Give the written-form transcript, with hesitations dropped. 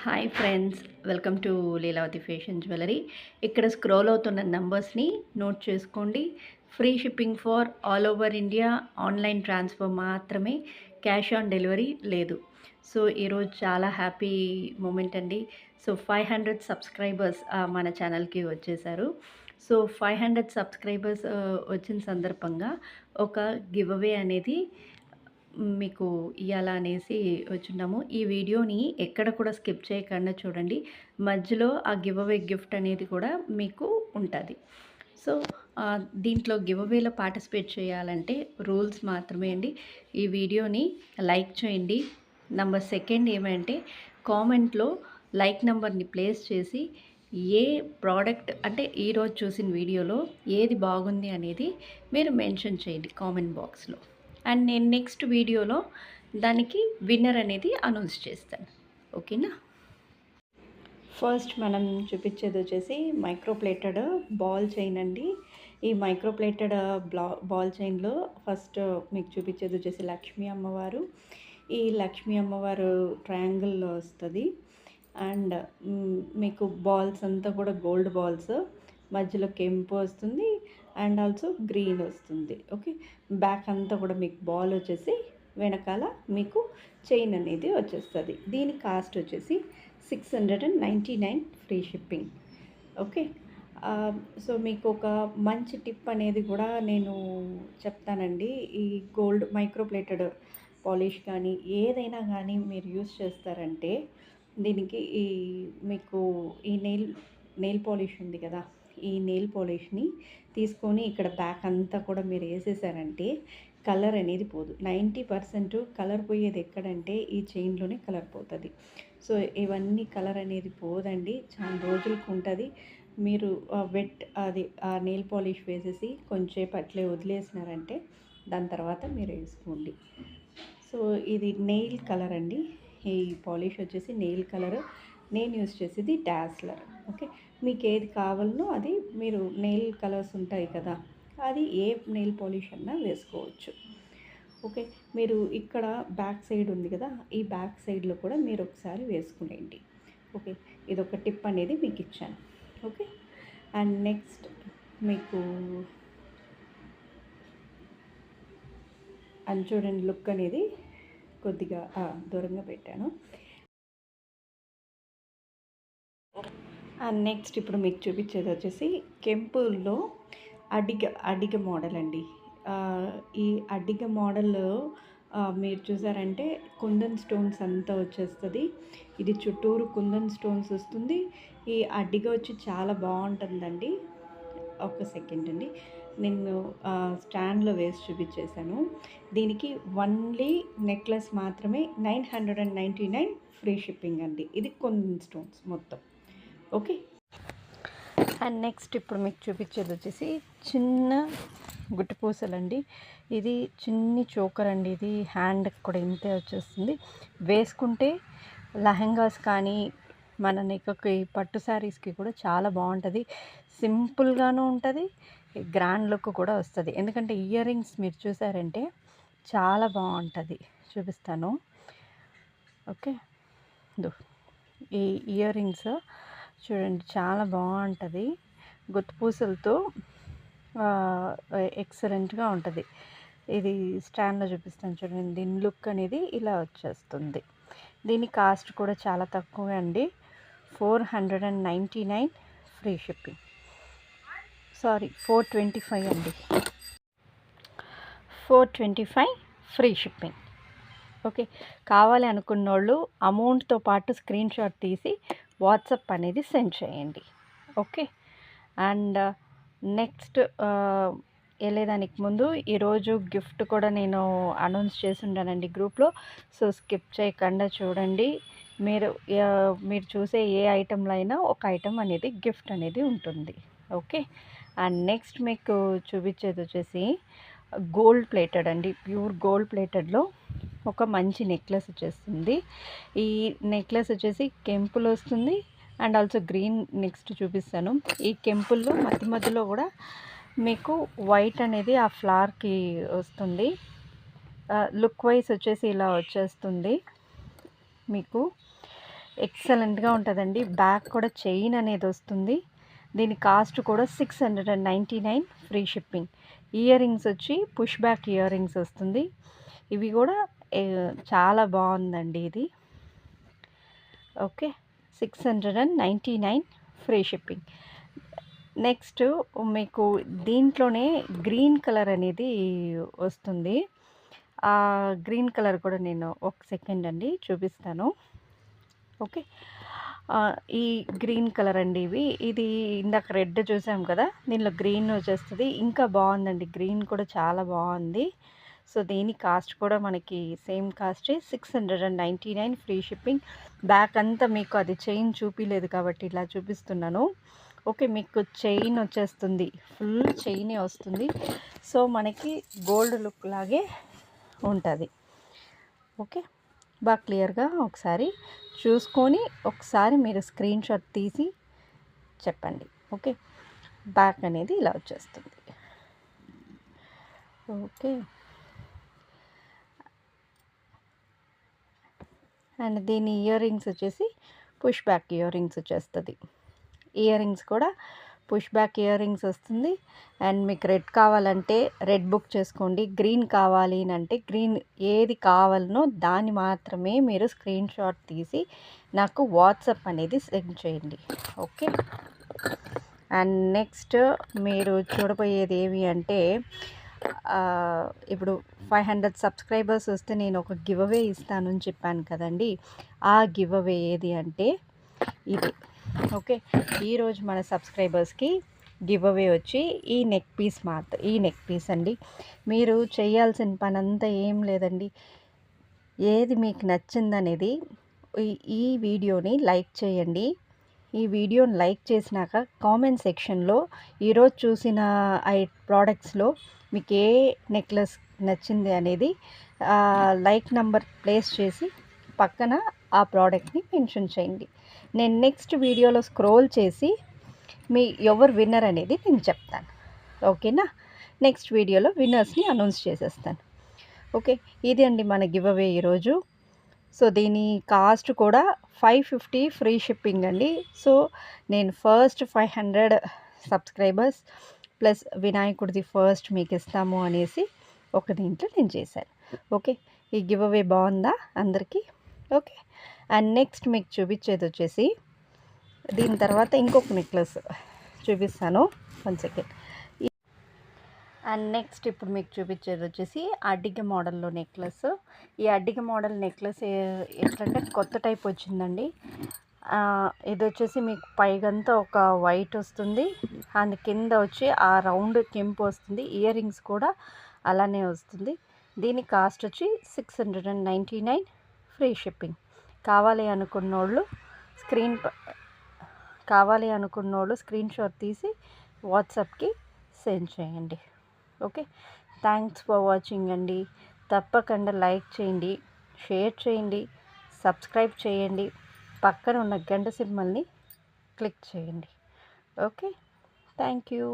Hi friends, welcome to Leelavathi fashion jewellery. ఇక్కడ scroll అవుతున్న నంబర్స్ని నోట్ చేసుకోండి. Free shipping for all over India, online transfer మాత్రమే, cash on delivery లేదు. So ఈరోజు చాలా హ్యాపీ మూమెంట్ అండి. సో 500 సబ్స్క్రైబర్స్ మన ఛానల్కి వచ్చేసారు. సో 500 సబ్స్క్రైబర్స్ వచ్చిన సందర్భంగా ఒక గివ్ అవే అనేది మీకు ఇయ్యాల అనేసి వచ్చున్నాము. ఈ వీడియోని ఎక్కడ కూడా స్కిప్ చేయకుండా చూడండి. మధ్యలో ఆ గివ్ అవే గిఫ్ట్ అనేది కూడా మీకు ఉంటుంది. సో దీంట్లో గివ్ అవేలో పార్టిసిపేట్ చేయాలంటే రూల్స్ మాత్రమే అండి. ఈ వీడియోని లైక్ చేయండి. నెంబర్ సెకండ్ ఏమంటే కామెంట్లో లైక్ నెంబర్ని ప్లేస్ చేసి ఏ ప్రోడక్ట్ అంటే ఈరోజు చూసిన వీడియోలో ఏది బాగుంది అనేది మీరు మెన్షన్ చేయండి కామెంట్ బాక్స్లో. అండ్ నేను నెక్స్ట్ వీడియోలో దానికి విన్నర్ అనేది అనౌన్స్ చేస్తాను. ఓకేనా? ఫస్ట్ మనం చూపించేది వచ్చేసి మైక్రోప్లేటెడ్ బాల్ చైన్ అండి. ఈ మైక్రోప్లేటెడ్ బాల్ చైన్లో ఫస్ట్ మీకు చూపించేది వచ్చేసి లక్ష్మీ అమ్మవారు. ఈ లక్ష్మీ అమ్మవారు ట్రయాంగిల్లో వస్తుంది. అండ్ మీకు బాల్స్ అంతా కూడా గోల్డ్ బాల్స్, మధ్యలో కెంపు వస్తుంది అండ్ ఆల్సో గ్రీన్ వస్తుంది. ఓకే, బ్యాక్ అంతా కూడా మీకు బాల్ వచ్చేసి వెనకాల మీకు చైన్ అనేది వచ్చేస్తుంది. దీని కాస్ట్ వచ్చేసి 699 ఫ్రీ షిప్పింగ్. ఓకే, సో మీకు ఒక మంచి టిప్ అనేది కూడా నేను చెప్తానండి. ఈ గోల్డ్ మైక్రోప్లేటెడ్ పాలిష్ కానీ ఏదైనా కానీ మీరు యూస్ చేస్తారంటే దీనికి మీకు ఈ నెయిల్ పాలిష్ ఉంది కదా, ఈ నెయిల్ పాలిష్ని తీసుకొని ఇక్కడ బ్యాక్ అంతా కూడా మీరు వేసేసారంటే కలర్ అనేది పోదు. 90% కలర్ పోయేది ఎక్కడంటే ఈ చైన్లోనే కలర్ పోతుంది. సో ఇవన్నీ కలర్ అనేది పోదండి, చాలా రోజులకు ఉంటుంది. మీరు అది ఆ నెయిల్ పాలిష్ వేసేసి కొంచెంసేపు అట్లే వదిలేసినారంటే దాని తర్వాత మీరు వేసుకోండి. సో ఇది నెయిల్ కలర్ అండి. ఈ పాలిష్ వచ్చేసి నెయిల్ కలర్. నేను యూస్ చేసేది డాస్లర్. ఓకే, మీకు ఏది కావాలనో అది మీరు నెయిల్ కలర్స్ ఉంటాయి కదా, అది ఏ నెయిల్ పాలిష్ అన్నా వేసుకోవచ్చు. ఓకే, మీరు ఇక్కడ బ్యాక్ సైడ్ ఉంది కదా, ఈ బ్యాక్ సైడ్లో కూడా మీరు ఒకసారి వేసుకునేయండి. ఓకే, ఇదొక టిప్ అనేది మీకు ఇచ్చాను. ఓకే, అండ్ నెక్స్ట్ మీకు అని చూడండి, లుక్ అనేది కొద్దిగా దూరంగా పెట్టాను. అండ్ నెక్స్ట్ ఇప్పుడు మీకు చూపించేది వచ్చేసి కెంపుల్లో అడిగ మోడల్ అండి. ఈ అడిగ మోడల్ మీరు చూసారంటే కుందన్ స్టోన్స్ అంతా వచ్చేస్తుంది. ఇది చుట్టూరు కుందన్ స్టోన్స్ వస్తుంది. ఈ అడ్డిగ వచ్చి చాలా బాగుంటుందండి. ఒక సెకండ్ అండి, నేను స్టాండ్లో వేసి చూపించేశాను. దీనికి ఓన్లీ నెక్లెస్ మాత్రమే 999 ఫ్రీ షిప్పింగ్ అండి. ఇది కుందన్ స్టోన్స్ మొత్తం. ఓకే, అండ్ నెక్స్ట్ ఇప్పుడు మీకు చూపించేది వచ్చేసి చిన్న గుట్టు పూసలండి. ఇది చిన్ని చోకర్ అండి. ఇది హ్యాండ్ కూడా ఇంతే వచ్చేస్తుంది. వేసుకుంటే లెహంగాస్ కానీ మన నెక్కకి పట్టు శారీస్కి కూడా చాలా బాగుంటుంది. సింపుల్గాను ఉంటుంది, గ్రాండ్ లుక్ కూడా వస్తుంది. ఎందుకంటే ఇయర్ రింగ్స్ మీరు చూసారంటే చాలా బాగుంటుంది. చూపిస్తాను. ఓకే, ఈ ఇయర్ రింగ్స్ చూడండి చాలా బాగుంటుంది. గుత్తుపూసలతో ఎక్సలెంట్గా ఉంటుంది. ఇది స్టాండ్లో చూపిస్తాను చూడండి. దీని లుక్ అనేది ఇలా వచ్చేస్తుంది. దీని కాస్ట్ కూడా చాలా తక్కువ అండి, 499 ఫ్రీ షిప్పింగ్. సారీ, 425 అండి, 425 ఫ్రీ షిప్పింగ్. ఓకే, కావాలి అనుకున్న వాళ్ళు అమౌంట్తో పాటు స్క్రీన్ షాట్ తీసి వాట్సాప్ అనేది సెండ్ చేయండి. ఓకే, అండ్ నెక్స్ట్ వెళ్ళేదానికి ముందు ఈరోజు గిఫ్ట్ కూడా నేను అనౌన్స్ చేసి ఉంటానండి గ్రూప్లో. సో స్కిప్ చేయకుండా చూడండి. మీరు చూసే ఏ ఐటెంలో అయినా ఒక ఐటెం అనేది గిఫ్ట్ అనేది ఉంటుంది. ఓకే, అండ్ నెక్స్ట్ మీకు చూపించేది వచ్చేసి గోల్డ్ ప్లేటెడ్ అండి. ప్యూర్ గోల్డ్ ప్లేటెడ్లో ఒక మంచి నెక్లెస్ వచ్చేస్తుంది. ఈ నెక్లెస్ వచ్చేసి కెంపులు వస్తుంది అండ్ ఆల్సో గ్రీన్. నెక్స్ట్ చూపిస్తాను. ఈ కెంపుల్లో మధ్యలో కూడా మీకు వైట్ అనేది ఆ ఫ్లవర్కి వస్తుంది. లుక్ వైజ్ వచ్చేసి ఇలా వచ్చేస్తుంది మీకు. ఎక్సలెంట్గా ఉంటుందండి. బ్యాక్ కూడా చైన్ అనేది వస్తుంది. దీని కాస్ట్ కూడా 699 ఫ్రీ షిప్పింగ్. ఇయర్ రింగ్స్ వచ్చి పుష్ బ్యాక్ ఇయర్ రింగ్స్ వస్తుంది. ఇవి కూడా చాలా బాగుందండి ఇది. Okay, 699 free shipping. నెక్స్ట్ మీకు దీంట్లోనే గ్రీన్ కలర్ అనేది వస్తుంది. ఆ గ్రీన్ కలర్ కూడా నేను ఒక సెకండ్ అండి చూపిస్తాను. ఓకే, ఈ గ్రీన్ కలర్ అండి ఇది ఇందాక రెడ్ చూసాం కదా, దీనిలో గ్రీన్ వచ్చేస్తుంది. ఇంకా బాగుందండి, గ్రీన్ కూడా చాలా బాగుంది. సో దీని కాస్ట్ కూడా మనకి సేమ్ కాస్టే, 699 ఫ్రీ షిప్పింగ్. బ్యాక్ అంతా మీకు అది చైన్ చూపించలేదు కాబట్టి ఇలా చూపిస్తున్నాను. ఓకే, మీకు చైన్ వచ్చేస్తుంది, ఫుల్ చైనే వస్తుంది. సో మనకి గోల్డ్ లుక్ లాగే ఉంటుంది. ఓకే, బాగా క్లియర్గా ఒకసారి చూసుకొని ఒకసారి మీరు స్క్రీన్ షాట్ తీసి చెప్పండి. ఓకే, బ్యాక్ అనేది ఇలా వచ్చేస్తుంది. ఓకే, అండ్ దీని ఇయర్ రింగ్స్ వచ్చేసి పుష్ బ్యాక్ ఇయర్ రింగ్స్ వచ్చేస్తుంది. ఇయర్ రింగ్స్ కూడా పుష్ బ్యాక్ ఇయర్ రింగ్స్ వస్తుంది. అండ్ మీకు రెడ్ కావాలంటే రెడ్ బుక్ చేసుకోండి, గ్రీన్ కావాలి అంటే గ్రీన్, ఏది కావాలనో దాన్ని మాత్రమే మీరు స్క్రీన్ షాట్ తీసి నాకు వాట్సాప్ అనేది సెండ్ చేయండి. ఓకే, అండ్ నెక్స్ట్ మీరు చూడబోయేది ఏమి అంటే, ఇప్పుడు 500 సబ్స్క్రైబర్స్ వస్తే నేను ఒక గివ్ అవే ఇస్తానని చెప్పాను కదండి. ఆ గివ్ అవే ఏది అంటే ఇది. ఓకే, ఈరోజు మన సబ్స్క్రైబర్స్కి గివ్ అవే వచ్చి ఈ నెక్ పీస్ అండి. మీరు చేయాల్సిన పని అంతా ఏం లేదండి. ఏది మీకు నచ్చిందనేది ఈ వీడియోని లైక్ చేయండి. ఈ వీడియోని లైక్ చేసినాక కామెంట్ సెక్షన్లో ఈరోజు చూసిన ప్రోడక్ట్స్లో మీకు ఏ నెక్లెస్ నచ్చింది అనేది లైక్ నంబర్ ప్లేస్ చేసి పక్కన ఆ ప్రోడక్ట్ని మెన్షన్ చేయండి. నేను నెక్స్ట్ వీడియోలో స్క్రోల్ చేసి ఎవరు విన్నర్ అనేది నేను చెప్తాను. ఓకేనా, నెక్స్ట్ వీడియోలో విన్నర్స్ని అనౌన్స్ చేసేస్తాను. ఓకే, ఇది అండి మన గివ్ అవే ఈరోజు. సో దీని కాస్ట్ కూడా 550 ఫ్రీ షిప్పింగ్ అండి. సో నేను ఫస్ట్ 500 సబ్స్క్రైబర్స్ ప్లస్ వినాయకుడిది ఫస్ట్ మీకు ఇస్తాము అనేసి ఒక దీంట్లో నేను చేశాను. ఓకే, ఈ గివ్ అవే బాగుందా అందరికీ? ఓకే, అండ్ నెక్స్ట్ మీకు చూపించేది వచ్చేసి దీని తర్వాత ఇంకొక నెక్లెస్ చూపిస్తాను, 1 సెకండ్. అండ్ నెక్స్ట్ ఇప్పుడు మీకు చూపించేది వచ్చేసి అడ్డిగ మోడల్లో నెక్లెస్. ఈ అడ్డిగ మోడల్ నెక్లెస్ ఎట్లంటే కొత్త టైప్ వచ్చిందండి. ఇది వచ్చేసి మీకు పైగంతా ఒక వైట్ వస్తుంది, అండ్ కింద వచ్చి ఆ రౌండ్ కెంపు వస్తుంది. ఇయర్ రింగ్స్ కూడా అలానే వస్తుంది. దీని కాస్ట్ వచ్చి 699 ఫ్రీ షిప్పింగ్. కావాలి అనుకున్నోళ్ళు స్క్రీన్ షాట్ తీసి వాట్సాప్కి సెండ్ చేయండి. ఓకే, థ్యాంక్స్ ఫర్ వాచింగ్ అండి. తప్పకుండా లైక్ చేయండి, షేర్ చేయండి, సబ్స్క్రైబ్ చేయండి, పక్కన ఉన్న గంట సింబల్ని క్లిక్ చేయండి. Okay, thank you.